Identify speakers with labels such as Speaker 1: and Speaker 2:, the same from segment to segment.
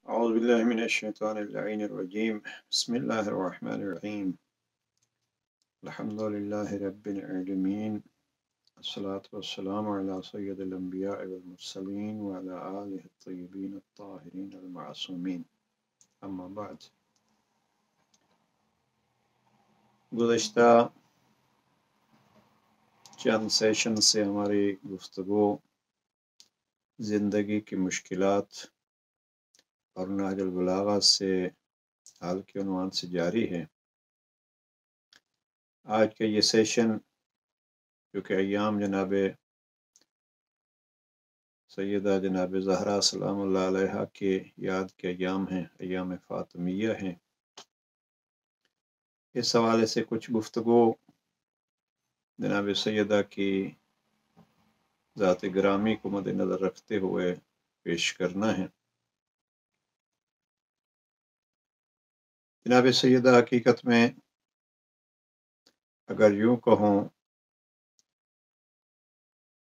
Speaker 1: أعوذ بالله من الشيطان اللعين الرجيم. بسم الله الرحمن الرحيم. الحمد لله رب العالمين، الصلاة والسلام على سيد الأنبياء والمرسلين وعلى آله الطيبين الطاهرين المعصومين، أما بعد. گزشتہ چند سیشن سے ہماری گفتگو زندگی کی مشکلات اور نہج البلاغہ سے حل کے عنوان سے جاری ہے۔ آج کا یہ سیشن جو کہ ایام جناب سیدہ جناب زہرا سلام اللہ علیہ کے یاد کے ایام ہیں، ایام فاطمیہ ہیں، اس حوالے سے کچھ گفتگو جناب سیدہ کی ذات گرامی کو مد نظر رکھتے ہوئے پیش کرنا ہے۔ جناب سیدہ حقیقت میں اگر یوں کہوں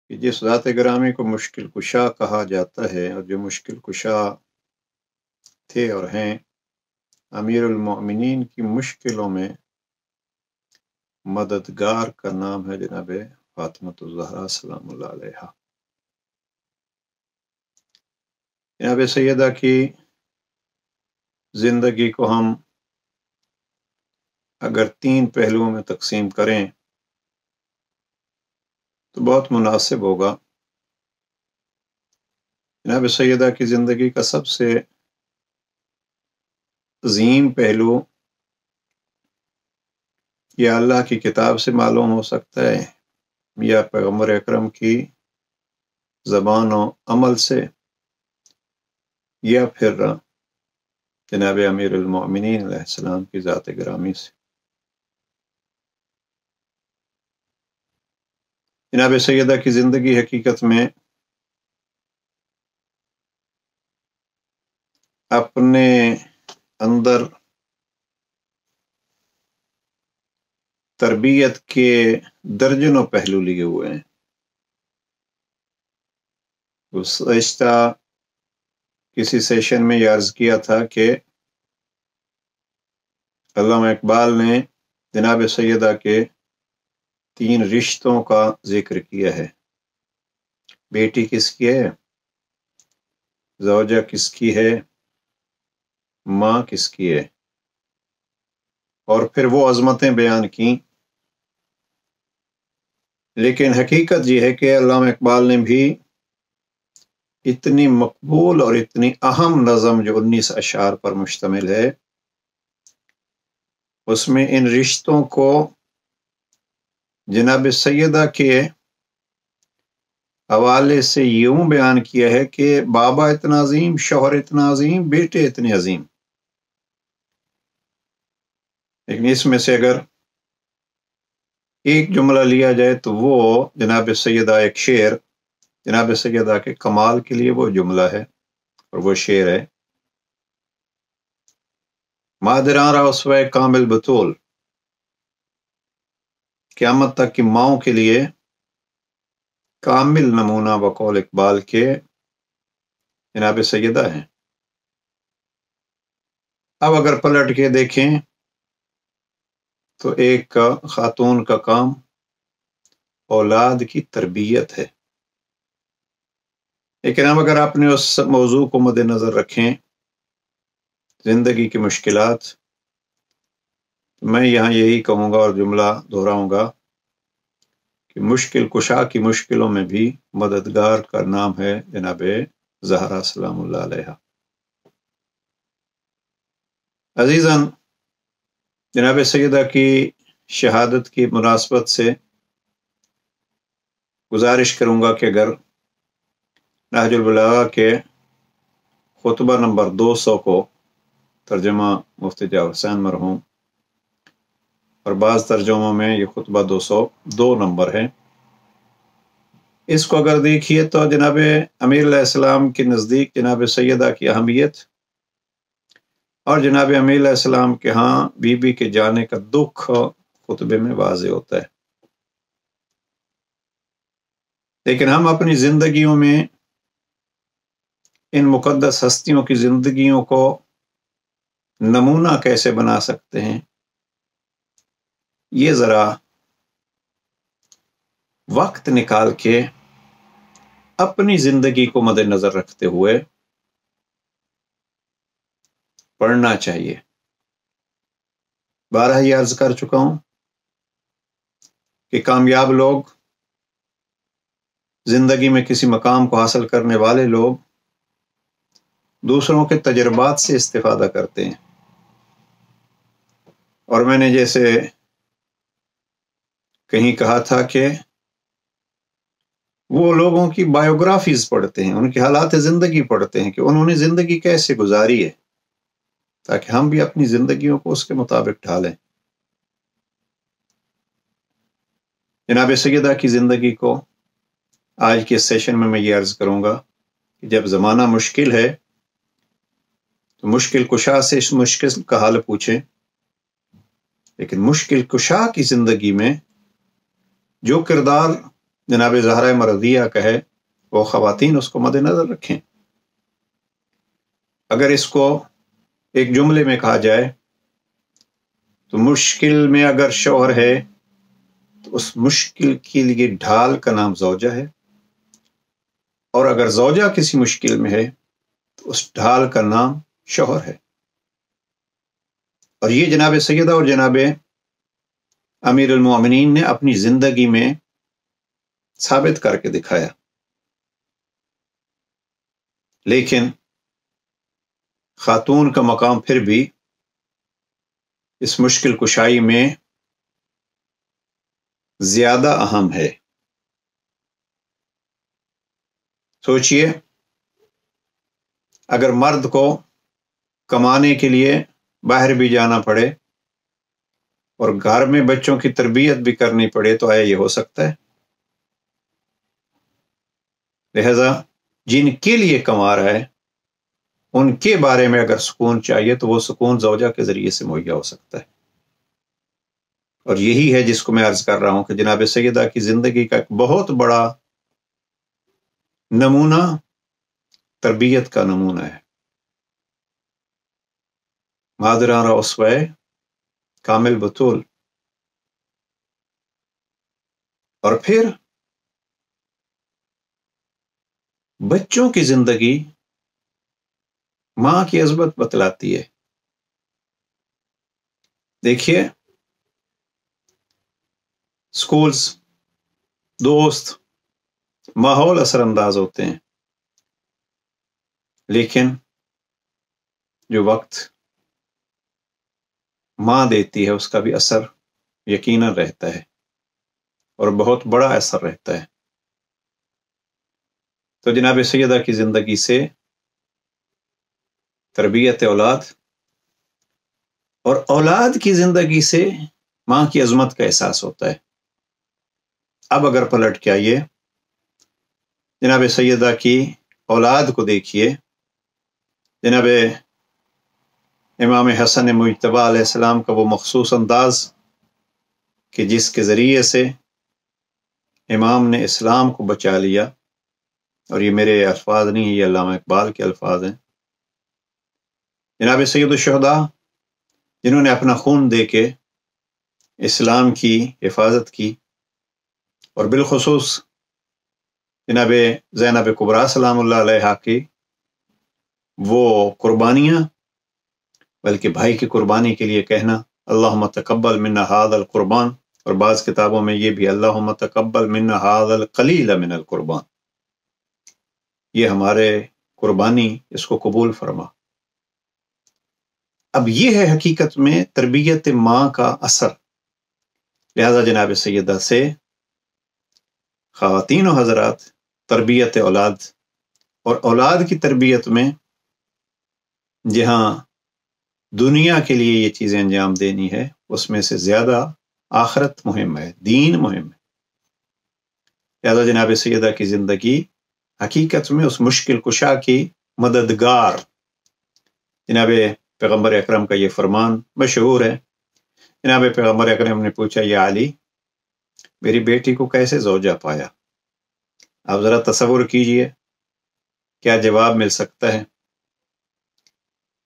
Speaker 1: کہ جس ذات گرامی کو مشکل کشا کہا جاتا ہے اور جو مشکل کشا تھے اور ہیں، امیر المؤمنین کی مشکلوں میں مددگار کا نام ہے جناب فاطمۃ الزہرا سلام اللہ علیہ۔ جناب سیدہ کی زندگی کو ہم اگر تین پہلوؤں میں تقسیم کریں تو بہت مناسب ہوگا۔ جناب سیدہ کی زندگی کا سب سے عظیم پہلو یا اللہ کی کتاب سے معلوم ہو سکتا ہے یا پیغمبر اکرم کی زبان و عمل سے یا پھر جناب امیر المؤمنین علیہ السلام کی ذات گرامی سے۔ جناب سیدہ کی زندگی حقیقت میں اپنے اندر تربیت کے درجنوں پہلو لیے ہوئے ہیں۔ گزشتہ کسی سیشن میں یہ عرض کیا تھا کہ علامہ اقبال نے جناب سیدہ کے تین رشتوں کا ذکر کیا ہے۔ بیٹی کس کی ہے، زوجہ کس کی ہے، ماں کس کی ہے، اور پھر وہ عظمتیں بیان کیں۔ لیکن حقیقت یہ ہے کہ علامہ اقبال نے بھی اتنی مقبول اور اتنی اہم نظم جو 19 اشعار پر مشتمل ہے، اس میں ان رشتوں کو جناب سیدہ کے حوالے سے یوں بیان کیا ہے کہ بابا اتنا عظیم، شوہر اتنا عظیم، بیٹے اتنے عظیم۔ لیکن اس میں سے اگر ایک جملہ لیا جائے تو وہ جناب سیدہ ایک شعر جناب سیدہ کے کمال کے لیے وہ جملہ ہے اور وہ شعر ہے: مادران را اسوہ کامل بطول، قیامت تک کی ماؤں کے لیے کامل نمونہ بقول اقبال کے جناب سیدہ ہیں۔ اب اگر پلٹ کے دیکھیں تو ایک خاتون کا کام اولاد کی تربیت ہے، لیکن اب اگر آپ نے اس موضوع کو مد نظر رکھیں، زندگی کی مشکلات، میں یہاں یہی کہوں گا اور جملہ دہراؤں گا کہ مشکل کشا کی مشکلوں میں بھی مددگار کا نام ہے جناب زہرا سلام اللہ علیہ۔ عزیزاً، جناب سیدہ کی شہادت کی مناسبت سے گزارش کروں گا کہ اگر نہج البلاغہ کے خطبہ نمبر 200 کو ترجمہ مفتی جاوید حسین مرحوم، اور بعض ترجموں میں یہ خطبہ 202 نمبر ہے، اس کو اگر دیکھیے تو جناب امیر علیہ السلام کے نزدیک جناب سیدہ کی اہمیت اور جناب امیر علیہ السلام کے ہاں بی بی کے جانے کا دکھ خطبے میں واضح ہوتا ہے۔ لیکن ہم اپنی زندگیوں میں ان مقدس ہستیوں کی زندگیوں کو نمونہ کیسے بنا سکتے ہیں، یہ ذرا وقت نکال کے اپنی زندگی کو مد نظر رکھتے ہوئے پڑھنا چاہیے۔ بارہ ہی عرض کر چکا ہوں کہ کامیاب لوگ، زندگی میں کسی مقام کو حاصل کرنے والے لوگ دوسروں کے تجربات سے استفادہ کرتے ہیں، اور میں نے جیسے کہیں کہا تھا کہ وہ لوگوں کی بایوگرافیز پڑھتے ہیں، ان کے حالات زندگی پڑھتے ہیں کہ انہوں نے زندگی کیسے گزاری ہے، تاکہ ہم بھی اپنی زندگیوں کو اس کے مطابق ڈھالیں۔ جناب سیدہ کی زندگی کو آج کے سیشن میں یہ عرض کروں گا کہ جب زمانہ مشکل ہے تو مشکل کشا سے اس مشکل کا حل پوچھیں، لیکن مشکل کشا کی زندگی میں جو کردار جناب زہرا مرضیہ کا ہے وہ خواتین اس کو مد نظر رکھیں۔ اگر اس کو ایک جملے میں کہا جائے تو مشکل میں اگر شوہر ہے تو اس مشکل کے لیے ڈھال کا نام زوجہ ہے، اور اگر زوجہ کسی مشکل میں ہے تو اس ڈھال کا نام شوہر ہے۔ اور یہ جناب سیدہ اور جناب امیر المومنین نے اپنی زندگی میں ثابت کر کے دکھایا۔ لیکن خاتون کا مقام پھر بھی اس مشکل کشائی میں زیادہ اہم ہے۔ سوچئے، اگر مرد کو کمانے کے لیے باہر بھی جانا پڑے اور گھر میں بچوں کی تربیت بھی کرنی پڑے تو آیا یہ ہو سکتا ہے؟ لہذا جن کے لیے کما رہا ہے ان کے بارے میں اگر سکون چاہیے تو وہ سکون زوجہ کے ذریعے سے مہیا ہو سکتا ہے۔ اور یہی ہے جس کو میں عرض کر رہا ہوں کہ جناب سیدہ کی زندگی کا ایک بہت بڑا نمونہ تربیت کا نمونہ ہے۔ مادرانہ اسوہ کامل بطول۔ اور پھر بچوں کی زندگی ماں کی عظمت بتلاتی ہے۔ دیکھیے، سکولز، دوست، ماحول اثر انداز ہوتے ہیں، لیکن جو وقت ماں دیتی ہے اس کا بھی اثر یقیناً رہتا ہے، اور بہت بڑا اثر رہتا ہے۔ تو جناب سیدہ کی زندگی سے تربیت اولاد اور اولاد کی زندگی سے ماں کی عظمت کا احساس ہوتا ہے۔ اب اگر پلٹ کے آئیے، جناب سیدہ کی اولاد کو دیکھیے، جناب امام حسن مجتبی علیہ السلام کا وہ مخصوص انداز کہ جس کے ذریعے سے امام نے اسلام کو بچا لیا، اور یہ میرے الفاظ نہیں ہیں، یہ علامہ اقبال کے الفاظ ہیں۔ جناب سید الشہداء جنہوں نے اپنا خون دے کے اسلام کی حفاظت کی، اور بالخصوص جناب زینب کبریٰ سلام اللہ علیہا کی وہ قربانیاں، بلکہ بھائی کی قربانی کے لیے کہنا اللہم تقبل منا ھذا القربان، اور بعض کتابوں میں یہ بھی اللہم تقبل منا ھذا القلیل من القربان، یہ ہمارے قربانی، اس کو قبول فرما۔ اب یہ ہے حقیقت میں تربیت ماں کا اثر۔ لہذا جناب سیدہ سے خواتین و حضرات تربیت اولاد، اور اولاد کی تربیت میں جہاں دنیا کے لیے یہ چیزیں انجام دینی ہے، اس میں سے زیادہ آخرت مہم ہے، دین مہم ہے۔ لہذا جناب سیدہ کی زندگی حقیقت میں اس مشکل کشا کی مددگار۔ جناب پیغمبر اکرم کا یہ فرمان مشہور ہے، جناب پیغمبر اکرم نے پوچھا، یا علی، میری بیٹی کو کیسے زوجہ پایا؟ آپ ذرا تصور کیجئے کیا جواب مل سکتا ہے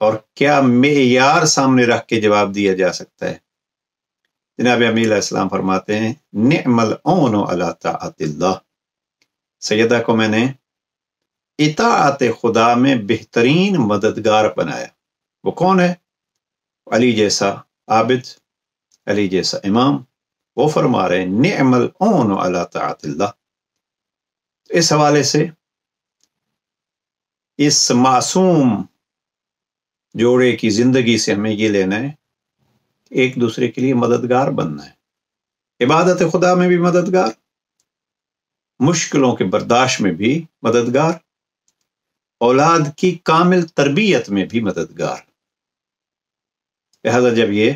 Speaker 1: اور کیا معیار سامنے رکھ کے جواب دیا جا سکتا ہے؟ جناب امیر علیہ السلام فرماتے ہیں نعم العون علی طاعت اللہ، سیدہ کو میں نے اطاعت خدا میں بہترین مددگار بنایا۔ وہ کون ہے؟ علی جیسا عابد، علی جیسا امام۔ وہ فرما رہے ہیں نعم العون علی طاعت اللہ۔ اس حوالے سے اس معصوم جوڑے کی زندگی سے ہمیں یہ لینا ہے کہ ایک دوسرے کے لیے مددگار بننا ہے، عبادت خدا میں بھی مددگار، مشکلوں کے برداشت میں بھی مددگار، اولاد کی کامل تربیت میں بھی مددگار۔ لہذا جب یہ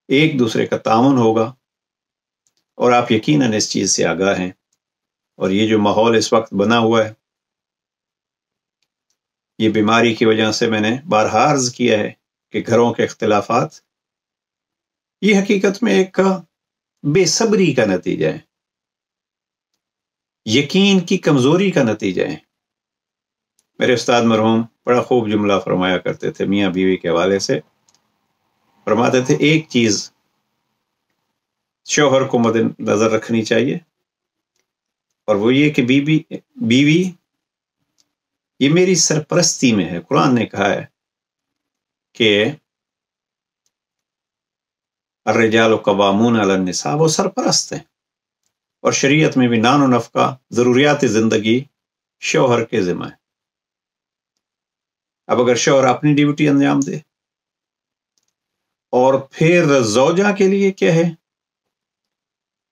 Speaker 1: ایک دوسرے کا تعاون ہوگا، اور آپ یقیناً اس چیز سے آگاہ ہیں، اور یہ جو ماحول اس وقت بنا ہوا ہے، یہ بیماری کی وجہ سے میں نے بارہا عرض کیا ہے کہ گھروں کے اختلافات یہ حقیقت میں ایک بے صبری کا نتیجہ ہے، یقین کی کمزوری کا نتیجہ ہے۔ میرے استاد مرحوم بڑا خوب جملہ فرمایا کرتے تھے میاں بیوی کے حوالے سے، فرماتے تھے ایک چیز شوہر کو مد نظر رکھنی چاہیے، اور وہ یہ کہ بیوی یہ میری سرپرستی میں ہے۔ قرآن نے کہا ہے کہ الرجال قوامون علی النساء، وہ سرپرست ہیں، اور شریعت میں بھی نان و نفقہ ضروریات زندگی شوہر کے ذمہ ہے۔ اب اگر شوہر اپنی ڈیوٹی انجام دے، اور پھر زوجہ کے لیے کیا ہے؟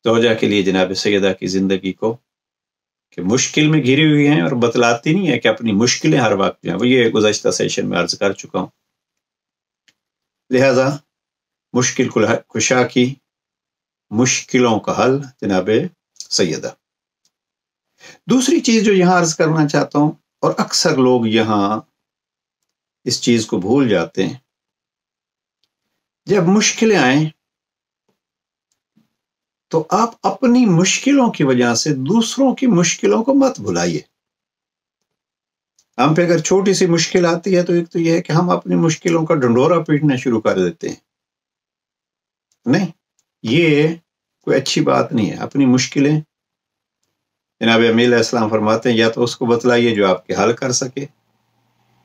Speaker 1: زوجہ کے لیے جناب سیدہ کی زندگی کو کہ مشکل میں گھری ہوئی ہیں، اور بتلاتی نہیں ہے کہ اپنی مشکلیں ہر وقت جو ہیں، وہ یہ گزشتہ سیشن میں عرض کر چکا ہوں۔ لہذا مشکل کشا کی مشکلوں کا حل جناب سیدہ۔ دوسری چیز جو یہاں عرض کرنا چاہتا ہوں، اور اکثر لوگ یہاں اس چیز کو بھول جاتے ہیں، جب مشکلیں آئیں تو آپ اپنی مشکلوں کی وجہ سے دوسروں کی مشکلوں کو مت بھلائیے۔ ہم پہ اگر چھوٹی سی مشکل آتی ہے تو ایک تو یہ ہے کہ ہم اپنی مشکلوں کا ڈنڈورا پیٹنا شروع کر دیتے ہیں۔ نہیں، یہ کوئی اچھی بات نہیں ہے۔ اپنی مشکلیں جناب امیر علیہ السلام فرماتے ہیں یا تو اس کو بتلائیے جو آپ کے حل کر سکے،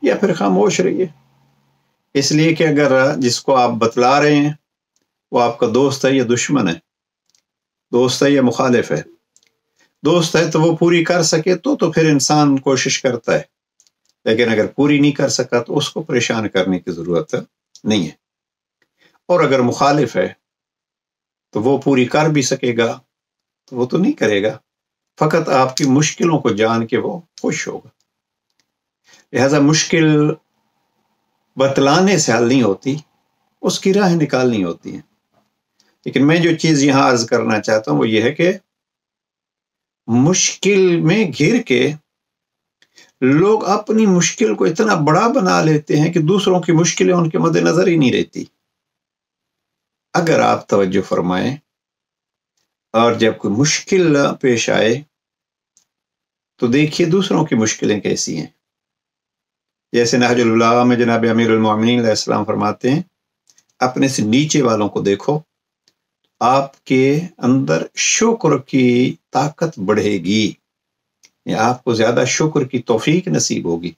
Speaker 1: یا پھر خاموش رہیے۔ اس لیے کہ اگر جس کو آپ بتلا رہے ہیں وہ آپ کا دوست ہے یا دشمن ہے، دوست ہے یا مخالف ہے، دوست ہے تو وہ پوری کر سکے تو پھر انسان کوشش کرتا ہے، لیکن اگر پوری نہیں کر سکا تو اس کو پریشان کرنے کی ضرورت نہیں ہے۔ اور اگر مخالف ہے تو وہ پوری کر بھی سکے گا تو وہ تو نہیں کرے گا، فقط آپ کی مشکلوں کو جان کے وہ خوش ہوگا۔ لہذا مشکل بتلانے سے حل نہیں ہوتی، اس کی راہ نکالنی ہوتی ہے۔ لیکن میں جو چیز یہاں عرض کرنا چاہتا ہوں وہ یہ ہے کہ مشکل میں گھر کے لوگ اپنی مشکل کو اتنا بڑا بنا لیتے ہیں کہ دوسروں کی مشکلیں ان کے مد نظر ہی نہیں رہتی۔ اگر آپ توجہ فرمائیں اور جب کوئی مشکل پیش آئے تو دیکھیے دوسروں کی مشکلیں کیسی ہیں۔ جیسے نہج البلاغہ میں جناب امیر المومنین علیہ السلام فرماتے ہیں اپنے سے نیچے والوں کو دیکھو، آپ کے اندر شکر کی طاقت بڑھے گی، یا آپ کو زیادہ شکر کی توفیق نصیب ہوگی۔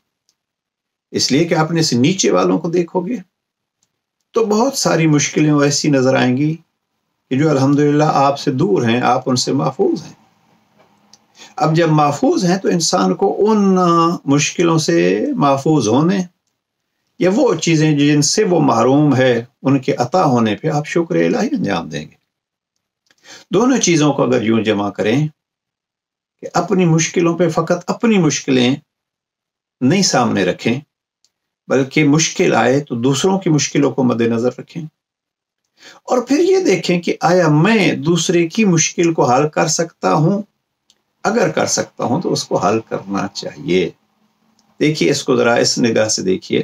Speaker 1: اس لیے کہ اپنے سے نیچے والوں کو دیکھو گے تو بہت ساری مشکلیں ایسی نظر آئیں گی کہ جو الحمدللہ آپ سے دور ہیں، آپ ان سے محفوظ ہیں۔ اب جب محفوظ ہیں تو انسان کو ان مشکلوں سے محفوظ ہونے یا وہ چیزیں جن سے وہ محروم ہے ان کے عطا ہونے پہ آپ شکر الہی انجام دیں گے۔ دونوں چیزوں کو اگر یوں جمع کریں کہ اپنی مشکلوں پہ فقط اپنی مشکلیں نہیں سامنے رکھیں، بلکہ مشکل آئے تو دوسروں کی مشکلوں کو مد نظر رکھیں، اور پھر یہ دیکھیں کہ آیا میں دوسرے کی مشکل کو حل کر سکتا ہوں؟ اگر کر سکتا ہوں تو اس کو حل کرنا چاہیے۔ دیکھیے اس کو ذرا اس نگاہ سے دیکھیے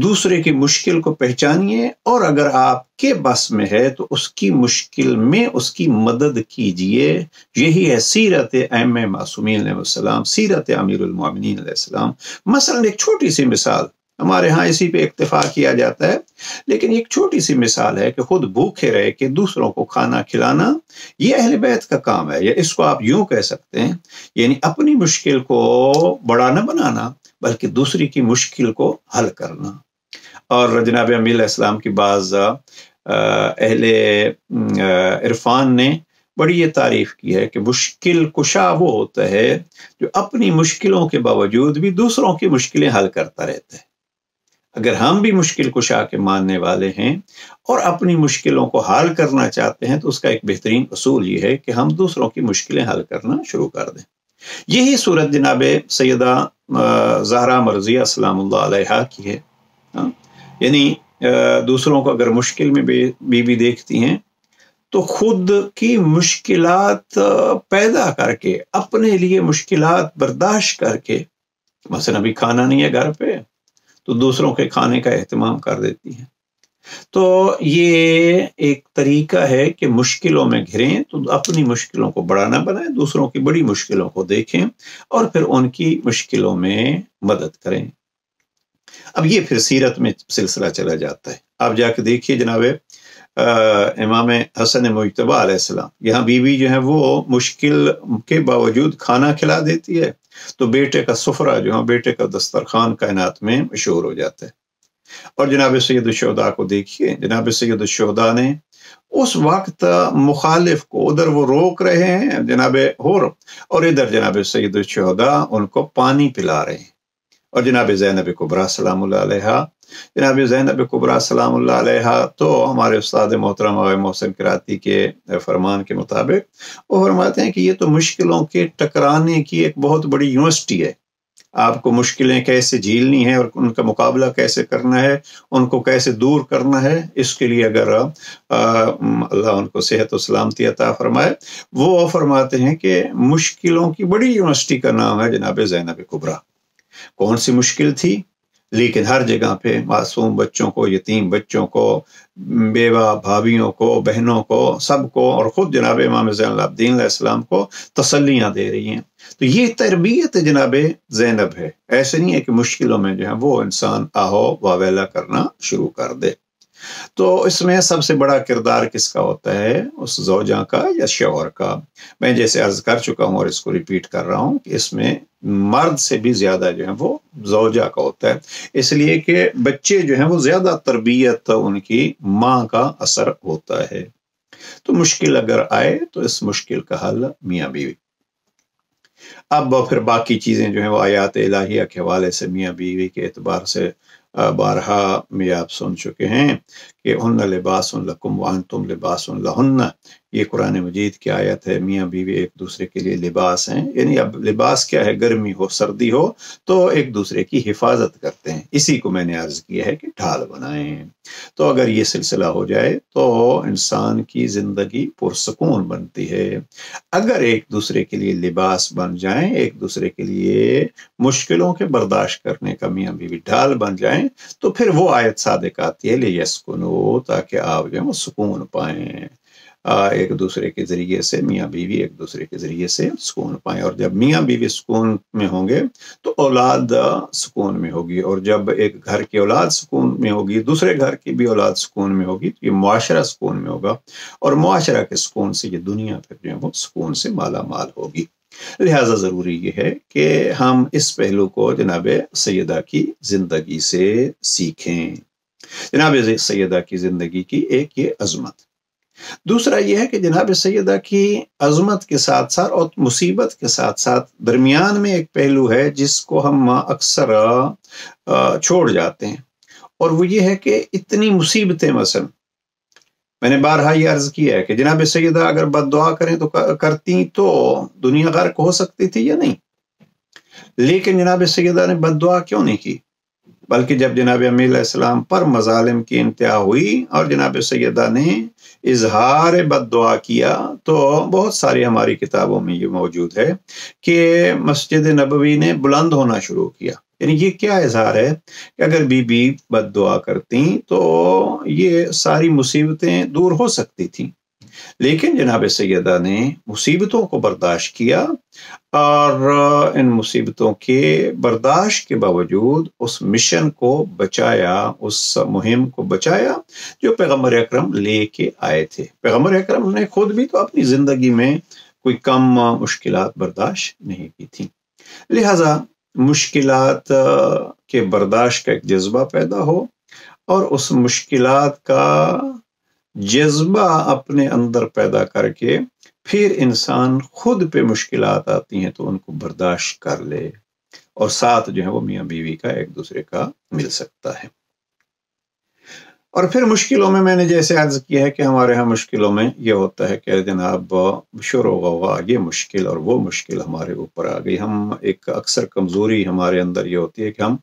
Speaker 1: دوسرے کی مشکل کو پہچانیے اور اگر آپ کے بس میں ہے تو اس کی مشکل میں اس کی مدد کیجئے۔ یہی ہے سیرت ائمہ معصومین علیہ السلام، سیرت امیر المومنین علیہ السلام۔ مثلا ایک چھوٹی سی مثال، ہمارے ہاں اسی پہ اکتفا کیا جاتا ہے، لیکن ایک چھوٹی سی مثال ہے کہ خود بھوکے رہے کہ دوسروں کو کھانا کھلانا، یہ اہل بیت کا کام ہے، یا اس کو آپ یوں کہہ سکتے ہیں، یعنی اپنی مشکل کو بڑا نہ بنانا بلکہ دوسری کی مشکل کو حل کرنا۔ اور جناب امیر علیہ السلام کی بعض اہل عرفان نے بڑی یہ تعریف کی ہے کہ مشکل کشا وہ ہوتا ہے جو اپنی مشکلوں کے باوجود بھی دوسروں کی مشکلیں حل کرتا رہتا ہے۔ اگر ہم بھی مشکل کشا کے ماننے والے ہیں اور اپنی مشکلوں کو حل کرنا چاہتے ہیں تو اس کا ایک بہترین اصول یہ ہے کہ ہم دوسروں کی مشکلیں حل کرنا شروع کر دیں۔ یہی صورت جناب سیدہ زہرا مرضیہ سلام اللہ علیہا کی ہے۔ یعنی دوسروں کو اگر مشکل میں بھی دیکھتی ہیں تو خود کی مشکلات پیدا کر کے، اپنے لیے مشکلات برداشت کر کے، مثلا ابھی کھانا نہیں ہے گھر پہ تو دوسروں کے کھانے کا اہتمام کر دیتی ہیں۔ تو یہ ایک طریقہ ہے کہ مشکلوں میں گھریں تو اپنی مشکلوں کو بڑا نہ بنائیں، دوسروں کی بڑی مشکلوں کو دیکھیں اور پھر ان کی مشکلوں میں مدد کریں۔ اب یہ پھر سیرت میں سلسلہ چلا جاتا ہے۔ آپ جا کے دیکھیے جناب امام حسن مجتبی علیہ السلام، یہاں بیوی جو ہے وہ مشکل کے باوجود کھانا کھلا دیتی ہے تو بیٹے کا سفرہ جو ہے، بیٹے کا دسترخوان کائنات میں مشہور ہو جاتا ہے۔ اور جناب سید الشہداء کو دیکھیے، جناب سید الشہداء نے اس وقت مخالف کو، ادھر وہ روک رہے ہیں جناب حور، اور ادھر جناب سید الشہداء ان کو پانی پلا رہے ہیں۔ اور جناب زینب کبریٰ سلام اللہ علیہا، جناب زینب کبریٰ سلام اللہ علیہا تو ہمارے استاد محترم آغا محسن کراتی کے فرمان کے مطابق وہ فرماتے ہیں کہ یہ تو مشکلوں کے ٹکرانے کی ایک بہت بڑی یونیورسٹی ہے۔ آپ کو مشکلیں کیسے جھیلنی ہے اور ان کا مقابلہ کیسے کرنا ہے، ان کو کیسے دور کرنا ہے، اس کے لیے اگر اللہ ان کو صحت و سلامتی عطا فرمائے، وہ فرماتے ہیں کہ مشکلوں کی بڑی یونیورسٹی کا نام ہے جناب زینب کبریٰ۔ کون سی مشکل تھی؟ لیکن ہر جگہ پہ معصوم بچوں کو، یتیم بچوں کو، بیوہ بھابھیوں کو، بہنوں کو، سب کو، اور خود جناب امام زین العابدین علیہ السلام کو تسلیاں دے رہی ہیں۔ تو یہ تربیت جناب زینب ہے۔ ایسے نہیں ہے کہ مشکلوں میں جو ہے وہ انسان آہو واویلا کرنا شروع کر دے۔ تو اس میں سب سے بڑا کردار کس کا ہوتا ہے؟ اس زوجہ کا یا شوہر کا؟ میں جیسے عرض کر چکا ہوں اور اس کو ریپیٹ کر رہا ہوں کہ اس میں مرد سے بھی زیادہ جو ہے وہ زوجہ کا ہوتا ہے، اس لیے کہ بچے جو ہیں وہ زیادہ تربیت ان کی ماں کا اثر ہوتا ہے۔ تو مشکل اگر آئے تو اس مشکل کا حل میاں بیوی۔ اب پھر باقی چیزیں جو ہیں وہ آیات الہیہ کے حوالے سے میاں بیوی کے اعتبار سے بارہا میں آپ سن چکے ہیں کہ ہن لباس لکم وانتم لباس لہن، یہ قرآن مجید کی آیت ہے۔ میاں بیوی ایک دوسرے کے لیے لباس ہیں، یعنی اب لباس کیا ہے، گرمی ہو سردی ہو تو ایک دوسرے کی حفاظت کرتے ہیں۔ اسی کو میں نے عرض کیا ہے کہ ڈھال بنائیں۔ تو اگر یہ سلسلہ ہو جائے تو انسان کی زندگی پرسکون بنتی ہے۔ اگر ایک دوسرے کے لیے لباس بن جائیں، ایک دوسرے کے لیے مشکلوں کے برداشت کرنے کا میاں بیوی ڈھال بن جائیں تو پھر وہ آیت صادق آتی ہے لیسکنو، تاکہ آپ جو ہے وہ سکون پائیں۔ ایک دوسرے کے ذریعے سے میاں بیوی ایک دوسرے کے ذریعے سے سکون پائیں، اور جب میاں بیوی سکون میں ہوں گے تو اولاد سکون میں ہوگی، اور جب ایک گھر کی اولاد سکون میں ہوگی، دوسرے گھر کی بھی اولاد سکون میں ہوگی تو یہ معاشرہ سکون میں ہوگا، اور معاشرہ کے سکون سے یہ دنیا پھر جو ہے وہ سکون سے مالا مال ہوگی۔ لہٰذا ضروری یہ ہے کہ ہم اس پہلو کو جناب سیدہ کی زندگی سے سیکھیں۔ جناب سیدہ کی زندگی کی ایک یہ عظمت، دوسرا یہ ہے کہ جناب سیدہ کی عظمت کے ساتھ ساتھ اور مصیبت کے ساتھ ساتھ درمیان میں ایک پہلو ہے جس کو ہم اکثر چھوڑ جاتے ہیں، اور وہ یہ ہے کہ اتنی مصیبتیں، مثلا میں نے بارہا یہ عرض کیا ہے کہ جناب سیدہ اگر بد دعا کریں تو کرتی تو دنیا غرق ہو سکتی تھی یا نہیں، لیکن جناب سیدہ نے بد دعا کیوں نہیں کی، بلکہ جب جناب امیر علیہ السلام پر مظالم کی انتہا ہوئی اور جناب سیدہ نے اظہار بد دعا کیا، تو بہت ساری ہماری کتابوں میں یہ موجود ہے کہ مسجد نبوی نے بلند ہونا شروع کیا، یعنی یہ کیا اظہار ہے کہ اگر بی بی بد دعا کرتی تو یہ ساری مصیبتیں دور ہو سکتی تھیں، لیکن جناب سیدہ نے مصیبتوں کو برداشت کیا اور ان مصیبتوں کے برداشت کے باوجود اس مشن کو بچایا، اس مہم کو بچایا جو پیغمبر اکرم لے کے آئے تھے۔ پیغمبر اکرم نے خود بھی تو اپنی زندگی میں کوئی کم مشکلات برداشت نہیں کی تھیں، لہذا مشکلات کے برداشت کا ایک جذبہ پیدا ہو اور اس مشکلات کا جذبہ اپنے اندر پیدا کر کے پھر انسان خود پہ مشکلات آتی ہیں تو ان کو برداشت کر لے، اور ساتھ جو ہے وہ میاں بیوی کا ایک دوسرے کا مل سکتا ہے۔ اور پھر مشکلوں میں نے جیسے عرض کیا ہے کہ ہمارے ہاں مشکلوں میں یہ ہوتا ہے کہ جناب شور و غوغا، یہ مشکل اور وہ مشکل ہمارے اوپر آ گئی۔ ہم ایک اکثر کمزوری ہمارے اندر یہ ہوتی ہے کہ ہم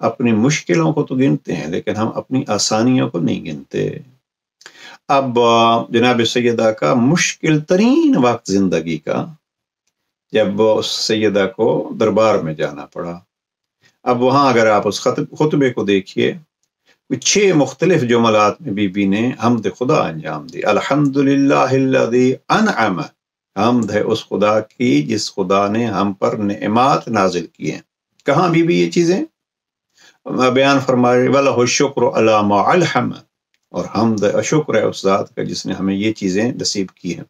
Speaker 1: اپنی مشکلوں کو تو گنتے ہیں لیکن ہم اپنی آسانیوں کو نہیں گنتے۔ اب جناب سیدہ کا مشکل ترین وقت زندگی کا جب اس سیدہ کو دربار میں جانا پڑا، اب وہاں اگر آپ اس خطبے کو دیکھیے، 6 مختلف جملات میں بی بی نے حمد خدا انجام دی۔ الحمدللہ الذی انعم، حمد ہے اس خدا کی جس خدا نے ہم پر نعمات نازل کی ہیں۔ کہاں بی بی یہ چیزیں بیان فرمائے؟ وَلَهُ الشُّكْرُ عَلَى مَا أَلْحَمَ، اور حمد شکر ہے اس ذات کا جس نے ہمیں یہ چیزیں نصیب کی ہیں۔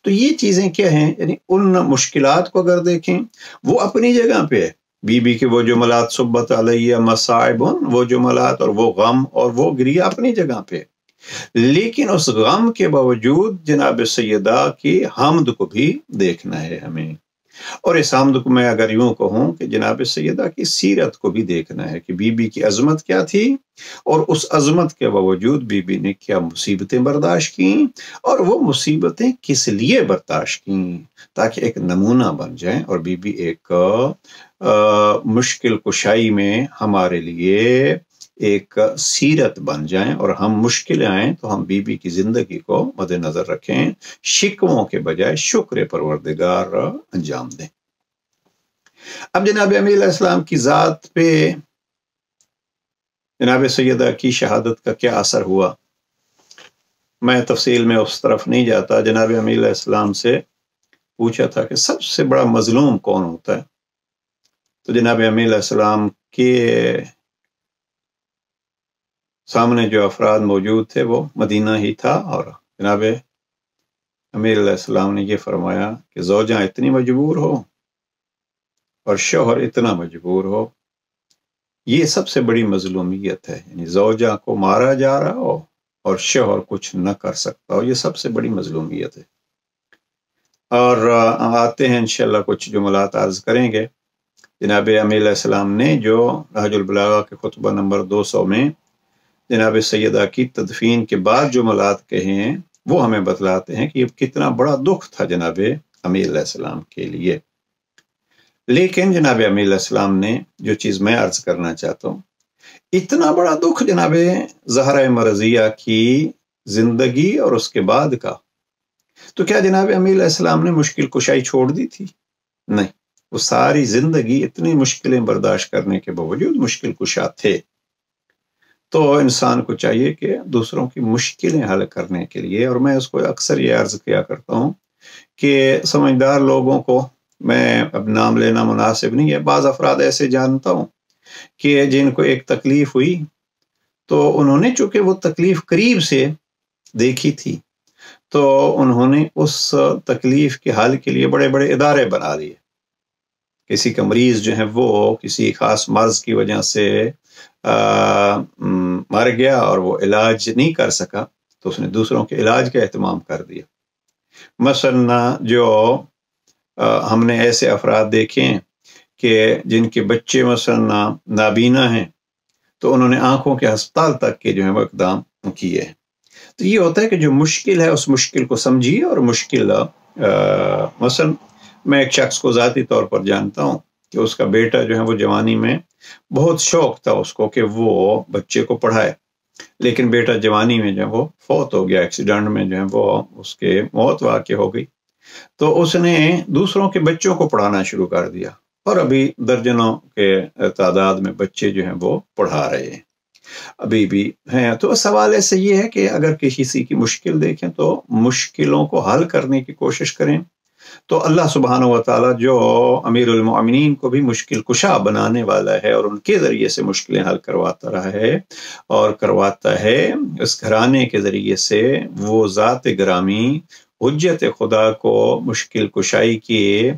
Speaker 1: تو یہ چیزیں کیا ہیں؟ یعنی ان مشکلات کو اگر دیکھیں وہ اپنی جگہ پہ ہے، بی بی کے وہ جملات صبت علیہ مصائب، وہ جملات اور وہ غم اور وہ گریہ اپنی جگہ پہ، لیکن اس غم کے باوجود جناب سیدہ کی حمد کو بھی دیکھنا ہے ہمیں، اور اس حمد کو میں اگر یوں کہوں کہ جناب سیدہ کی سیرت کو بھی دیکھنا ہے کہ بی بی کی عظمت کیا تھی، اور اس عظمت کے باوجود بی بی نے کیا مصیبتیں برداشت کیں، اور وہ مصیبتیں کس لیے برداشت کیں، تاکہ ایک نمونہ بن جائیں اور بی بی ایک مشکل کشائی میں ہمارے لیے ایک سیرت بن جائیں، اور ہم مشکلیں آئیں تو ہم بی بی کی زندگی کو مد نظر رکھیں، شکووں کے بجائے شکر پروردگار انجام دیں۔ اب جناب امیر علیہ السلام کی ذات پہ جناب سیدہ کی شہادت کا کیا اثر ہوا، میں تفصیل میں اس طرف نہیں جاتا۔ جناب امیر علیہ السلام سے پوچھا تھا کہ سب سے بڑا مظلوم کون ہوتا ہے، تو جناب امیر علیہ السلام کے سامنے جو افراد موجود تھے وہ مدینہ ہی تھا، اور جناب امیر علیہ السلام نے یہ فرمایا کہ زوجہ اتنی مجبور ہو اور شوہر اتنا مجبور ہو، یہ سب سے بڑی مظلومیت ہے، یعنی زوجہ کو مارا جا رہا ہو اور شوہر کچھ نہ کر سکتا ہو، یہ سب سے بڑی مظلومیت ہے۔ اور آتے ہیں انشاءاللہ کچھ جملات عرض کریں گے۔ جناب امیر علیہ السلام نے جو نہج البلاغہ کے خطبہ نمبر 200 میں جناب سیدہ کی تدفین کے بعد جملات کہے ہیں، وہ ہمیں بتلاتے ہیں کہ یہ کتنا بڑا دکھ تھا جناب امیر علیہ السلام کے لیے۔ لیکن جناب امیر علیہ السلام نے جو چیز میں عرض کرنا چاہتا ہوں، اتنا بڑا دکھ جناب زہرہ مرضیہ کی زندگی اور اس کے بعد کا، تو کیا جناب امیر علیہ السلام نے مشکل کشائی چھوڑ دی تھی؟ نہیں، وہ ساری زندگی اتنی مشکلیں برداشت کرنے کے باوجود مشکل کشا تھے۔ تو انسان کو چاہیے کہ دوسروں کی مشکلیں حل کرنے کے لیے، اور میں اس کو اکثر یہ عرض کیا کرتا ہوں کہ سمجھدار لوگوں کو، میں اب نام لینا مناسب نہیں ہے، بعض افراد ایسے جانتا ہوں کہ جن کو ایک تکلیف ہوئی تو انہوں نے چونکہ وہ تکلیف قریب سے دیکھی تھی تو انہوں نے اس تکلیف کے حل کے لیے بڑے بڑے ادارے بنا لیے۔ کسی کا مریض جو ہے وہ کسی خاص مرض کی وجہ سے مر گیا اور وہ علاج نہیں کر سکا تو اس نے دوسروں کے علاج کا اہتمام کر دیا۔ مثلا جو ہم نے ایسے افراد دیکھے ہیں کہ جن کے بچے مثلا نابینا ہیں تو انہوں نے آنکھوں کے ہسپتال تک کے جو ہے وہ اقدام کیے ہیں۔ تو یہ ہوتا ہے کہ جو مشکل ہے اس مشکل کو سمجھیے، اور مشکل مثلا میں ایک شخص کو ذاتی طور پر جانتا ہوں کہ اس کا بیٹا جو ہے وہ جوانی میں بہت شوق تھا اس کو کہ وہ بچے کو پڑھائے، لیکن بیٹا جوانی میں جو ہے وہ فوت ہو گیا، ایکسیڈنٹ میں جو ہے وہ اس کے موت واقع ہو گئی۔ تو اس نے دوسروں کے بچوں کو پڑھانا شروع کر دیا، اور ابھی درجنوں کے تعداد میں بچے جو ہیں وہ پڑھا رہے ہیں، ابھی بھی ہیں۔ تو سوال ایسے یہ ہے کہ اگر کسی کی مشکل دیکھیں تو مشکلوں کو حل کرنے کی کوشش کریں، تو اللہ سبحانہ و تعالیٰ جو امیر المؤمنین کو بھی مشکل کشا بنانے والا ہے اور ان کے ذریعے سے مشکلیں حل کرواتا رہا ہے اور کرواتا ہے، اس گھرانے کے ذریعے سے وہ ذات گرامی حجت خدا کو مشکل کشائی کے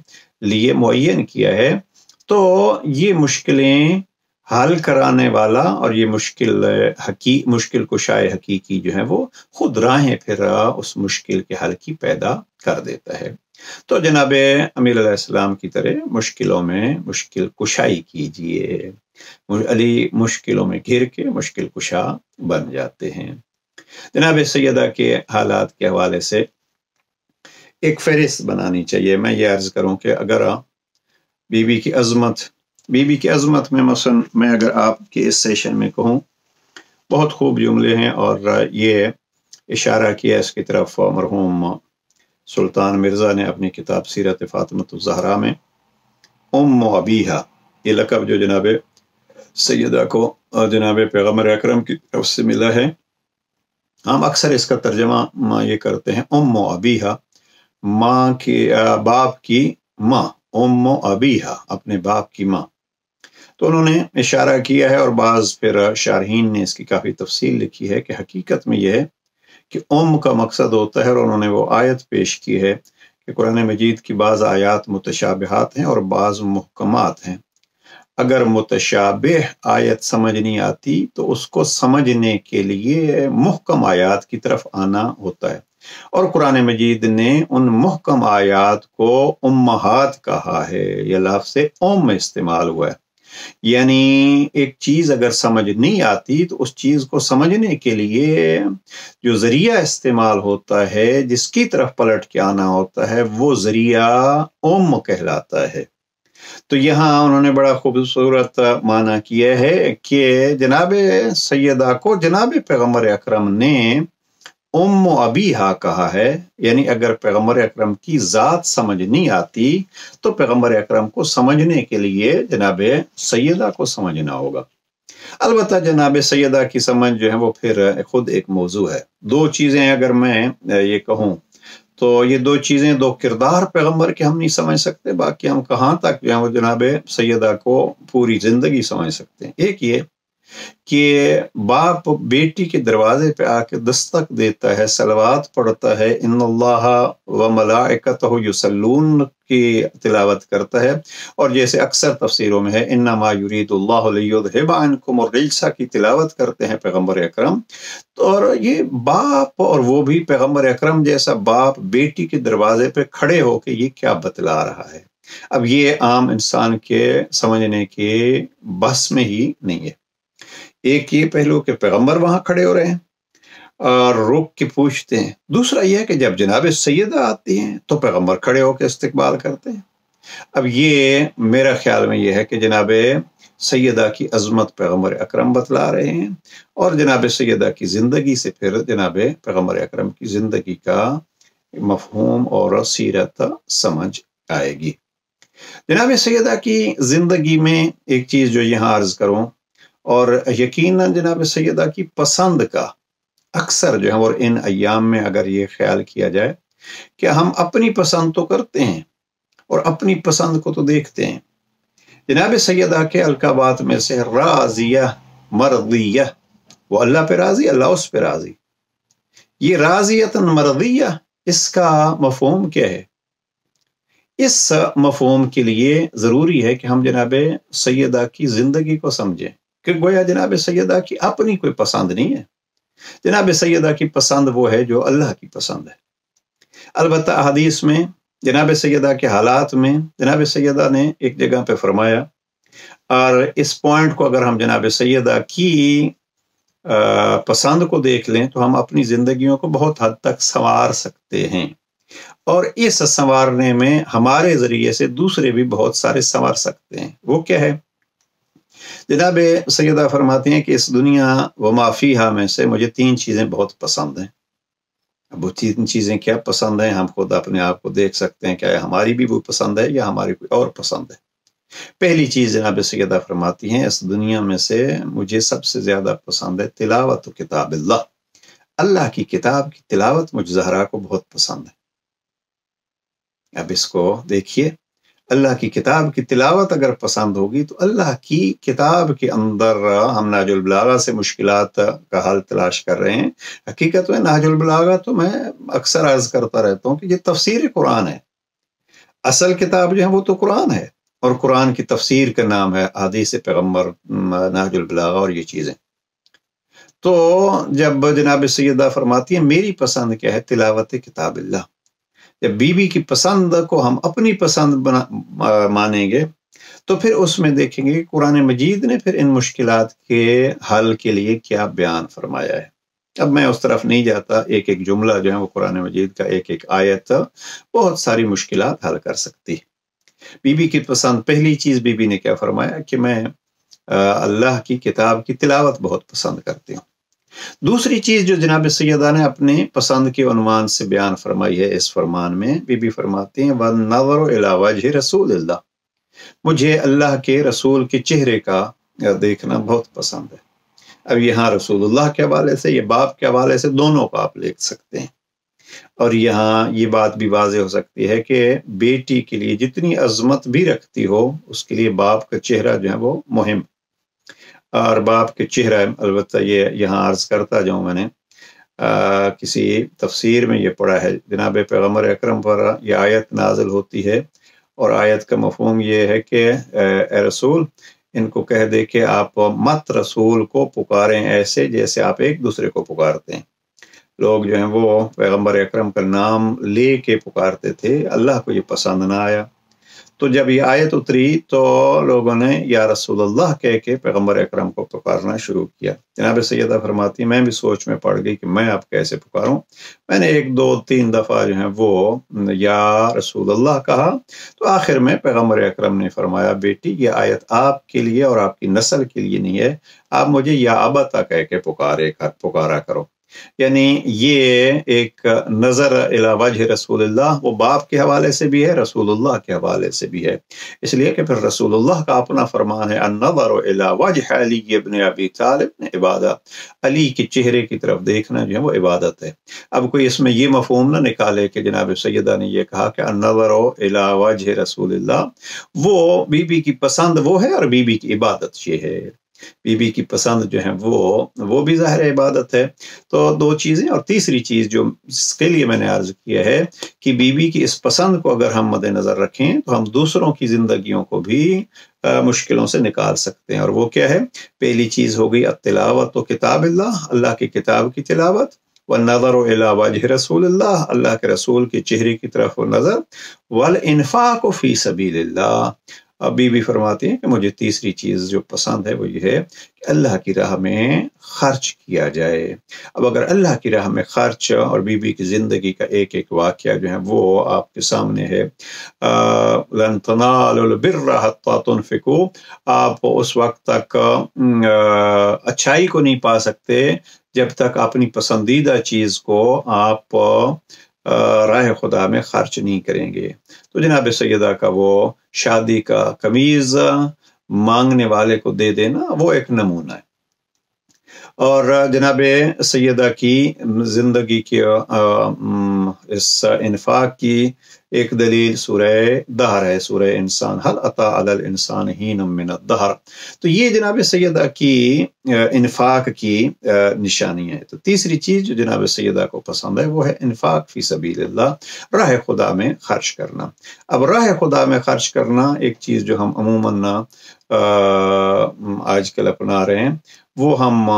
Speaker 1: لیے معین کیا ہے، تو یہ مشکلیں حل کرانے والا اور یہ مشکل کشائے حقیقی جو ہے وہ خود راہیں پھر اس مشکل کے حل کی پیدا کر دیتا ہے۔ تو جناب امیر علیہ السلام کی طرح مشکلوں میں مشکل کشائی کیجئے، علی مشکلوں میں گھر کے مشکل کشا بن جاتے ہیں۔ جناب سیدہ کے حالات کے حوالے سے ایک فہرست بنانی چاہیے۔ میں یہ عرض کروں کہ اگر بی بی کی عظمت میں مثلا میں اگر آپ کے اس سیشن میں کہوں، بہت خوب جملے ہیں اور یہ اشارہ کیا اس کی طرف مرحوم سلطان مرزا نے اپنی کتاب سیرت فاطمۃ الزہرا میں۔ ام ابیہا، یہ لقب جو جناب سیدہ کو جناب پیغمبر اکرم کی طرف سے ملا ہے، ہم اکثر اس کا ترجمہ یہ کرتے ہیں ام ابیہا، ماں کی باپ کی ماں، ام ابیہا اپنے باپ کی ماں۔ تو انہوں نے اشارہ کیا ہے اور بعض پھر شارحین نے اس کی کافی تفصیل لکھی ہے کہ حقیقت میں یہ ہے کہ ام کا مقصد ہوتا ہے، اور انہوں نے وہ آیت پیش کی ہے کہ قرآن مجید کی بعض آیات متشابہات ہیں اور بعض محکمات ہیں۔ اگر متشابہ آیت سمجھ نہیں آتی تو اس کو سمجھنے کے لیے محکم آیات کی طرف آنا ہوتا ہے، اور قرآن مجید نے ان محکم آیات کو امہات کہا ہے، یہ لفظ ام استعمال ہوا ہے۔ یعنی ایک چیز اگر سمجھ نہیں آتی تو اس چیز کو سمجھنے کے لیے جو ذریعہ استعمال ہوتا ہے، جس کی طرف پلٹ کے آنا ہوتا ہے، وہ ذریعہ ام کہلاتا ہے۔ تو یہاں انہوں نے بڑا خوبصورت معنی کیا ہے کہ جناب سیدہ کو جناب پیغمبر اکرم نے ام ابیہا کہا ہے، یعنی اگر پیغمبر اکرم کی ذات سمجھ نہیں آتی تو پیغمبر اکرم کو سمجھنے کے لیے جناب سیدہ کو سمجھنا ہوگا۔ البتہ جناب سیدہ کی سمجھ جو ہے وہ پھر خود ایک موضوع ہے۔ دو چیزیں اگر میں یہ کہوں تو یہ دو چیزیں، دو کردار پیغمبر کے ہم نہیں سمجھ سکتے، باقی ہم کہاں تک جو ہے وہ جناب سیدہ کو پوری زندگی سمجھ سکتے ہیں۔ ایک یہ کہ باپ بیٹی کے دروازے پہ آ کے دستک دیتا ہے، صلوات پڑھتا ہے، ان اللہ و ملائکتہ یصلون کی تلاوت کرتا ہے، اور جیسے اکثر تفسیروں میں ہے انما یرید اللہ لیذھب عنکم الرجس کی تلاوت کرتے ہیں پیغمبر اکرم۔ اور یہ باپ، اور وہ بھی پیغمبر اکرم جیسا باپ، بیٹی کے دروازے پہ کھڑے ہو کے یہ کیا بتلا رہا ہے؟ اب یہ عام انسان کے سمجھنے کے بس میں ہی نہیں ہے۔ ایک یہ پہلو کہ پیغمبر وہاں کھڑے ہو رہے ہیں اور رک کے پوچھتے ہیں، دوسرا یہ ہے کہ جب جناب سیدہ آتی ہیں تو پیغمبر کھڑے ہو کے استقبال کرتے ہیں۔ اب یہ میرا خیال میں یہ ہے کہ جناب سیدہ کی عظمت پیغمبر اکرم بتلا رہے ہیں، اور جناب سیدہ کی زندگی سے پھر جناب پیغمبر اکرم کی زندگی کا مفہوم اور سیرت سمجھ آئے گی۔ جناب سیدہ کی زندگی میں ایک چیز جو یہاں عرض کروں، اور یقیناً جناب سیدہ کی پسند کا اکثر جو ہے اور ان ایام میں اگر یہ خیال کیا جائے کہ ہم اپنی پسند تو کرتے ہیں اور اپنی پسند کو تو دیکھتے ہیں۔ جناب سیدہ کے القابات میں سے راضیہ، مرضیہ، وہ اللہ پہ راضی، اللہ اس پہ راضی۔ یہ راضیتاً مرضیہ، اس کا مفہوم کیا ہے؟ اس مفہوم کے لیے ضروری ہے کہ ہم جناب سیدہ کی زندگی کو سمجھیں، کہ گویا جناب سیدہ کی اپنی کوئی پسند نہیں ہے، جناب سیدہ کی پسند وہ ہے جو اللہ کی پسند ہے۔ البتہ حدیث میں جناب سیدہ کے حالات میں جناب سیدہ نے ایک جگہ پہ فرمایا، اور اس پوائنٹ کو اگر ہم جناب سیدہ کی پسند کو دیکھ لیں تو ہم اپنی زندگیوں کو بہت حد تک سنوار سکتے ہیں، اور اس سنوارنے میں ہمارے ذریعے سے دوسرے بھی بہت سارے سنوار سکتے ہیں۔ وہ کیا ہے؟ جناب سیدہ فرماتی ہیں کہ اس دنیا و ما فیہا میں سے مجھے 3 چیزیں بہت پسند ہیں۔ اب وہ 3 چیزیں کیا پسند ہیں؟ ہم خود اپنے آپ کو دیکھ سکتے ہیں، کیا ہماری بھی وہ پسند ہے یا ہماری کوئی اور پسند ہے۔ پہلی چیز جناب سیدہ فرماتی ہیں اس دنیا میں سے مجھے سب سے زیادہ پسند ہے تلاوت کتاب اللہ، اللہ کی کتاب کی تلاوت مجھ زہرا کو بہت پسند ہے۔ اب اس کو دیکھیے، اللہ کی کتاب کی تلاوت اگر پسند ہوگی تو اللہ کی کتاب کے اندر ہم نہج البلاغہ سے مشکلات کا حل تلاش کر رہے ہیں۔ حقیقت میں نہج البلاغہ تو میں اکثر عرض کرتا رہتا ہوں کہ یہ تفسیر قرآن ہے، اصل کتاب جو ہے وہ تو قرآن ہے، اور قرآن کی تفسیر کا نام ہے احادیث پیغمبر، نہج البلاغہ اور یہ چیزیں۔ تو جب جناب سیدہ فرماتی ہیں میری پسند کیا ہے، تلاوت کتاب اللہ، جب بیوی کی پسند کو ہم اپنی پسند مانیں گے تو پھر اس میں دیکھیں گے کہ قرآن مجید نے پھر ان مشکلات کے حل کے لیے کیا بیان فرمایا ہے۔ اب میں اس طرف نہیں جاتا، ایک ایک جملہ جو ہے وہ قرآن مجید کا، ایک ایک آیت بہت ساری مشکلات حل کر سکتی ہے۔ بیوی کی پسند، پہلی چیز بیوی نے کیا فرمایا کہ میں اللہ کی کتاب کی تلاوت بہت پسند کرتی ہوں۔ دوسری چیز جو جناب سیدہ نے اپنے پسند کے عنوان سے بیان فرمائی ہے اس فرمان میں، بی بی فرماتی ہیں وَالنَّظَرُ إِلَىٰ وَجْهِ رَسُولِ اللَّهِ، مجھے اللہ کے رسول کے چہرے کا دیکھنا بہت پسند ہے۔ اب یہاں رسول اللہ کے حوالے سے، یہ باپ کے حوالے سے، دونوں کو آپ لکھ سکتے ہیں، اور یہاں یہ بات بھی واضح ہو سکتی ہے کہ بیٹی کے لیے جتنی عظمت بھی رکھتی ہو اس کے لیے باپ کا چہرہ جو ہے وہ مہم، اور باپ کے چہرہ، البتہ یہ یہاں عرض کرتا جاؤں، میں نے کسی تفسیر میں یہ پڑھا ہے، جناب پیغمبر اکرم پر یہ آیت نازل ہوتی ہے، اور آیت کا مفہوم یہ ہے کہ اے رسول، ان کو کہہ دے کہ آپ مت رسول کو پکاریں ایسے جیسے آپ ایک دوسرے کو پکارتے ہیں۔ لوگ جو ہیں وہ پیغمبر اکرم کا نام لے کے پکارتے تھے، اللہ کو یہ پسند نہ آیا، تو جب یہ آیت اتری تو لوگوں نے یا رسول اللہ کہہ کے پیغمبر اکرم کو پکارنا شروع کیا۔ جناب سیدہ فرماتی میں بھی سوچ میں پڑ گئی کہ میں آپ کیسے پکاروں۔ میں نے 1 2 3 دفعہ جو ہیں وہ یا رسول اللہ کہا، تو آخر میں پیغمبر اکرم نے فرمایا بیٹی یہ آیت آپ کے لیے اور آپ کی نسل کے لیے نہیں ہے، آپ مجھے یا ابتا کہہ کے پکارا کرو۔ یعنی یہ ایک نظر الی وجہ رسول اللہ، وہ باپ کے حوالے سے بھی ہے، رسول اللہ کے حوالے سے بھی ہے، اس لیے کہ پھر رسول اللہ کا اپنا فرمان ہے النظر الی وجہ علی ابن ابی طالب عبادت، علی کے چہرے کی طرف دیکھنا جو ہے وہ عبادت ہے۔ اب کوئی اس میں یہ مفہوم نہ نکالے کہ جناب سیدہ نے یہ کہا کہ النظر الی وجہ رسول اللہ، وہ بی بی کی پسند وہ ہے اور بی بی کی عبادت یہ ہے۔ بی بی کی پسند جو ہے وہ بھی ظاہر عبادت ہے۔ تو 2 چیزیں، اور تیسری چیز جو اس کے لیے میں نے عرض کیا ہے کہ بی بی کی اس پسند کو اگر ہم مد نظر رکھیں تو ہم دوسروں کی زندگیوں کو بھی مشکلوں سے نکال سکتے ہیں، اور وہ کیا ہے؟ پہلی چیز ہو گئی التلاوت و کتاب اللہ، اللہ کی کتاب کی تلاوت، والنظر الی وجہ رسول اللہ، اللہ کے رسول کے چہرے کی طرف نظر، والانفاق فی سبیل اللہ۔ اب بی بی فرماتی ہیں کہ مجھے تیسری چیز جو پسند ہے وہ یہ ہے کہ اللہ کی راہ میں خرچ کیا جائے۔ اب اگر اللہ کی راہ میں خرچ، اور بی بی کی زندگی کا ایک ایک واقعہ جو ہے وہ آپ کے سامنے ہے، لن تنالوا البر حتی تنفقوا، آپ اس وقت تک اچھائی کو نہیں پا سکتے جب تک اپنی پسندیدہ چیز کو آپ راہ خدا میں خرچ نہیں کریں گے۔ تو جناب سیدہ کا وہ شادی کا قمیض مانگنے والے کو دے دینا وہ ایک نمونہ ہے، اور جناب سیدہ کی زندگی کی اس انفاق کی ایک دلیل سورہ دہر ہے، سورہ انسان، حل اتی علی الانسان حین من الدہر۔ تو یہ جناب سیدہ کی انفاق کی نشانی ہے۔ تو تیسری چیز جو جناب سیدہ کو پسند ہے وہ ہے انفاق فی سبیل اللہ، راہ خدا میں خرچ کرنا۔ اب راہ خدا میں خرچ کرنا ایک چیز جو ہم عموماً آج کل اپنا رہے ہیں، وہ ہم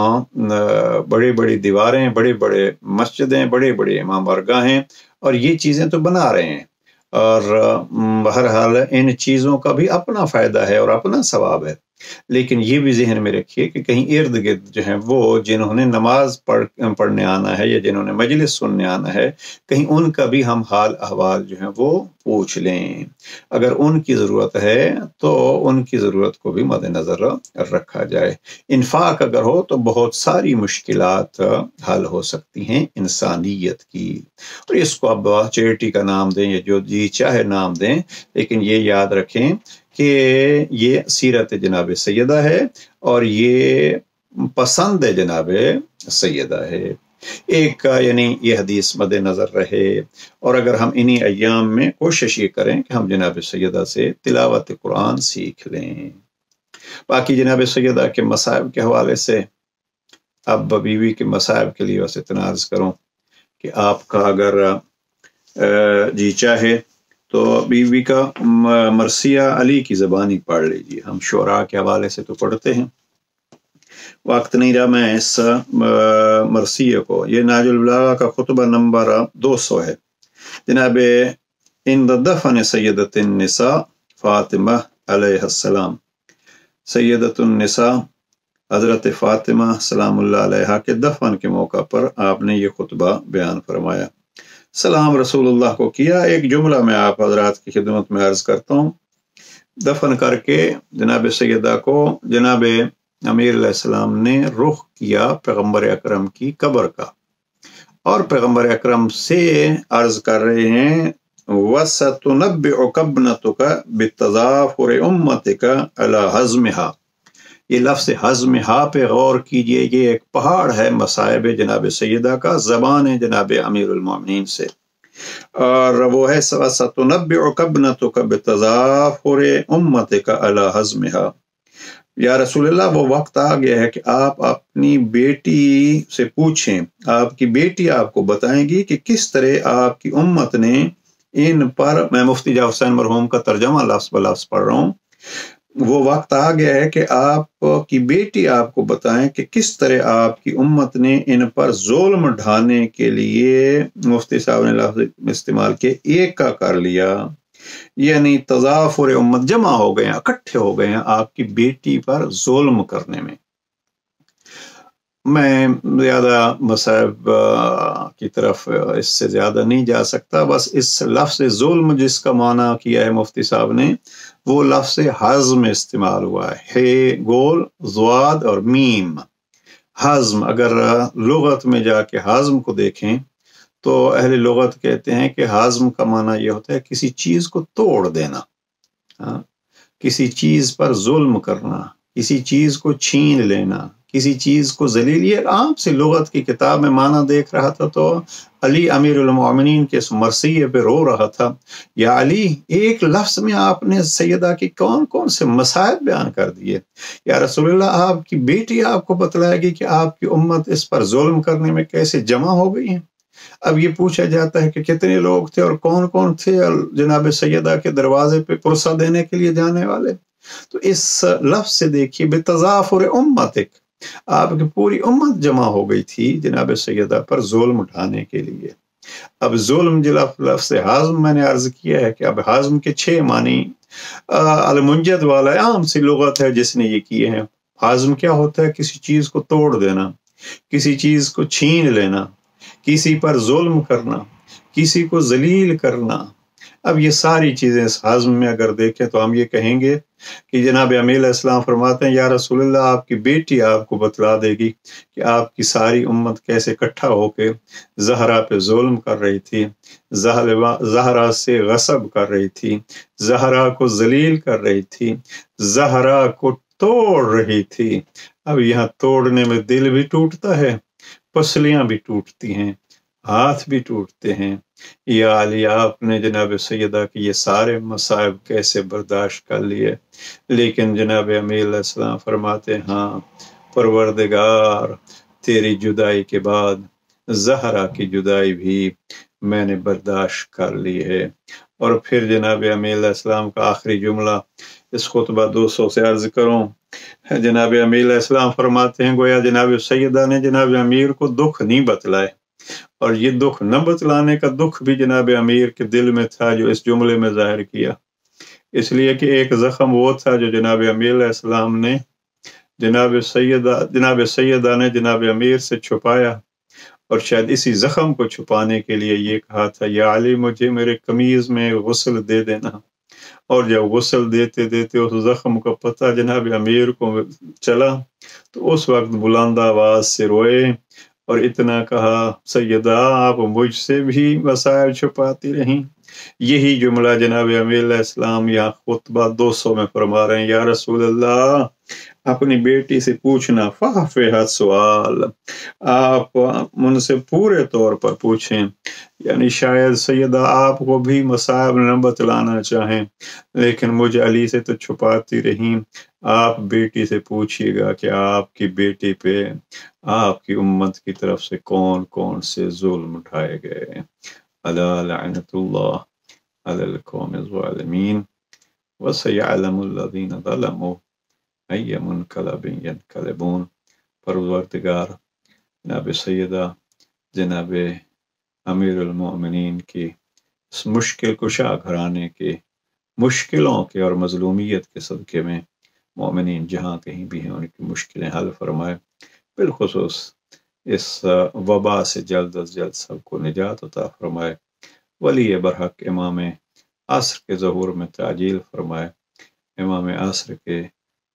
Speaker 1: بڑی بڑی دیواریں، بڑے بڑے مسجدیں، بڑے بڑے امام بارگاہیں اور یہ چیزیں تو بنا رہے ہیں، اور بہرحال ان چیزوں کا بھی اپنا فائدہ ہے اور اپنا ثواب ہے، لیکن یہ بھی ذہن میں رکھیے کہ کہیں ارد گرد جو ہیں وہ جنہوں نے نماز پڑھنے آنا ہے یا جنہوں نے مجلس سننے آنا ہے، کہیں ان کا بھی ہم حال احوال جو ہیں وہ پوچھ لیں۔ اگر ان کی ضرورت ہے تو ان کی ضرورت کو بھی مد نظر رکھا جائے۔ انفاق اگر ہو تو بہت ساری مشکلات حل ہو سکتی ہیں انسانیت کی، اور اس کو اب چیریٹی کا نام دیں یا جو جی چاہے نام دیں، لیکن یہ یاد رکھیں کہ یہ سیرت جناب سیدہ ہے اور یہ پسند جناب سیدہ ہے۔ ایک یعنی یہ حدیث مد نظر رہے، اور اگر ہم انہی ایام میں کوشش یہ کریں کہ ہم جناب سیدہ سے تلاوت قرآن سیکھ لیں۔ باقی جناب سیدہ کے مصائب کے حوالے سے اب بیوی کے مصائب کے لیے بس اتنا عرض کروں کہ آپ کا اگر جی چاہے تو بیوی کا مرثیہ علی کی زبانی پڑھ لیجیے۔ ہم شعراء کے حوالے سے تو پڑھتے ہیں، وقت نہیں رہا میں اس مرثیہ کو، یہ نہج البلاغہ کا خطبہ نمبر 200 ہے۔ جناب عند دفن سیدۃ النساء فاطمہ علیہ السلام، سیدۃ النساء حضرت فاطمہ سلام اللہ علیہ کے دفن کے موقع پر آپ نے یہ خطبہ بیان فرمایا، سلام رسول اللہ کو کیا۔ ایک جملہ میں آپ حضرات کی خدمت میں عرض کرتا ہوں۔ دفن کر کے جناب سیدہ کو جناب امیر علیہ السلام نے رخ کیا پیغمبر اکرم کی قبر کا، اور پیغمبر اکرم سے عرض کر رہے ہیں وَسَتُنَبِّعُكَ ابْنَتُكَ بِالتَّظَافُرِ أُمَّتِكَ عَلَى حَزْمِهَا۔ یہ لفظ حزمہا پہ غور کیجئے، یہ ایک پہاڑ ہے مصائب جناب سیدہ کا، زبان ہے جناب امیر المومنین سے، اور وہ ہے وَسَتُنَبِّعُكَ ابْنَتُكَ بِالتَّظَافُرِ أُمَّتِكَ عَلَى حَزْمِهَا۔ یا رسول اللہ وہ وقت آ گیا ہے کہ آپ اپنی بیٹی سے پوچھیں، آپ کی بیٹی آپ کو بتائیں گی کہ کس طرح آپ کی امت نے ان پر، میں مفتی جعفر حسین مرحوم کا ترجمہ لفظ بلفظ پڑھ رہا ہوں، وہ وقت آ گیا ہے کہ آپ کی بیٹی آپ کو بتائیں کہ کس طرح آپ کی امت نے ان پر ظلم ڈھانے کے لیے، مفتی صاحب نے لفظ استعمال کیا، ایک کا کر لیا، یعنی تضافر امت، جمع ہو گئے ہیں، اکٹھے ہو گئے ہیں آپ کی بیٹی پر ظلم کرنے میں۔ میں زیادہ مصائب کی طرف اس سے زیادہ نہیں جا سکتا، بس اس لفظ ظلم جس کا معنی کیا ہے مفتی صاحب نے، وہ لفظ حزم استعمال ہوا ہے، گول ضاد اور میم، حزم۔ اگر لغت میں جا کے حزم کو دیکھیں تو اہل لغت کہتے ہیں کہ حزم کا معنی یہ ہوتا ہے کسی چیز کو توڑ دینا، کسی چیز پر ظلم کرنا، کسی چیز کو چھین لینا، کسی چیز کو ذلیل۔ یہ عام سے لغت کی کتاب میں معنی دیکھ رہا تھا تو علی امیر المومنین کے اس مرثیے پہ رو رہا تھا، یا علی ایک لفظ میں آپ نے سیدہ کی کون کون سے مصائب بیان کر دیے، یا رسول اللہ آپ کی بیٹی آپ کو بتلائے گی کہ آپ کی امت اس پر ظلم کرنے میں کیسے جمع ہو گئی ہیں۔ اب یہ پوچھا جاتا ہے کہ کتنے لوگ تھے اور کون کون تھے جناب سیدہ کے دروازے پہ پرسہ دینے کے لیے جانے والے، تو اس لفظ سے دیکھیے بتضافر امتک، آپ کی پوری امت جمع ہو گئی تھی جناب سیدہ پر ظلم اٹھانے کے لیے۔ اب ظلم لفظ حازم میں نے عرض کیا ہے کہ اب حازم کے 6 معنی المنجد والا عام سی لغت ہے جس نے یہ کیے ہیں۔ حازم کیا ہوتا ہے؟ کسی چیز کو توڑ دینا، کسی چیز کو چھین لینا، کسی پر ظلم کرنا، کسی کو ذلیل کرنا۔ اب یہ ساری چیزیں اس حزم میں اگر دیکھیں تو ہم یہ کہیں گے کہ جناب امیر علیہ السلام فرماتے ہیں یا رسول اللہ آپ کی بیٹی آپ کو بتلا دے گی کہ آپ کی ساری امت کیسے اکٹھا ہو کے زہرا پہ ظلم کر رہی تھی، زہرا سے غصب کر رہی تھی، زہرا کو ذلیل کر رہی تھی، زہرا کو توڑ رہی تھی۔ اب یہاں توڑنے میں دل بھی ٹوٹتا ہے، پسلیاں بھی ٹوٹتی ہیں، ہاتھ بھی ٹوٹتے ہیں۔ یا علی آپ نے جناب سیدہ کی یہ سارے مصائب کیسے برداشت کر لیے؟ لیکن جناب امیر علیہ السلام فرماتے ہیں ہاں پروردگار تیری جدائی کے بعد زہرا کی جدائی بھی میں نے برداشت کر لی ہے۔ اور پھر جناب امیر علیہ السلام کا آخری جملہ اس خطبہ 200 سے عرض کروں، جناب امیر علیہ السلام فرماتے ہیں گویا جناب سیدہ نے جناب امیر کو دکھ نہیں بتلائے، اور یہ دکھ نہ بتلانے کا دکھ بھی جناب امیر کے دل میں تھا جو اس جملے میں ظاہر کیا، اس لیے کہ ایک زخم وہ تھا جو جناب امیر علیہ السلام نے جناب سیدہ نے جناب امیر سے چھپایا، اور شاید اسی زخم کو چھپانے کے لیے یہ کہا تھا یا علی مجھے میرے قمیض میں غسل دے دینا، اور جب غسل دیتے دیتے اس زخم کا پتہ جناب امیر کو چلا تو اس وقت بلند آواز سے روئے اور اتنا کہا سیدہ آپ مجھ سے بھی مسائل چھپاتی رہیں۔ یہی جملہ جناب امیر علیہ السلام یہاں خطبہ 200 میں فرما رہے ہیں، یا رسول اللہ اپنی بیٹی سے پوچھنا، فاحفظ سوال، آپ ان سے پورے طور پر پوچھیں، یعنی شاید سیدہ آپ کو بھی مصائب نہ بتلانا چاہیں، لیکن مجھ علی سے تو چھپاتی رہیں۔ آپ بیٹی سے پوچھیے گا کہ آپ کی بیٹی پہ آپ کی امت کی طرف سے کون کون سے ظلم اٹھائے گئے۔ الا لعنت اللہ علی القوم الظالمین وسیعلم الذین ظلموا ای منقلب ینقلبون۔ پروردگار جناب سیدہ جناب امیر المؤمنین کی اس مشکل کشا گھرانے کے مشکلوں کے اور مظلومیت کے صدقے میں مومنین جہاں کہیں بھی ہیں ان کی مشکلیں حل فرمائے، بالخصوص اس وبا سے جلد از جلد سب کو نجات عطا فرمائے، ولی برحق امام عصر کے ظہور میں تعجیل فرمائے، امام عصر کے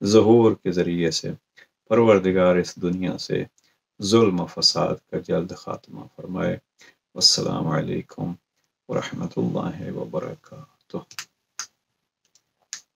Speaker 1: ظہور کے ذریعے سے پروردگار اس دنیا سے ظلم و فساد کا جلد خاتمہ فرمائے۔ والسلام علیکم ورحمۃ اللہ وبرکاتہ۔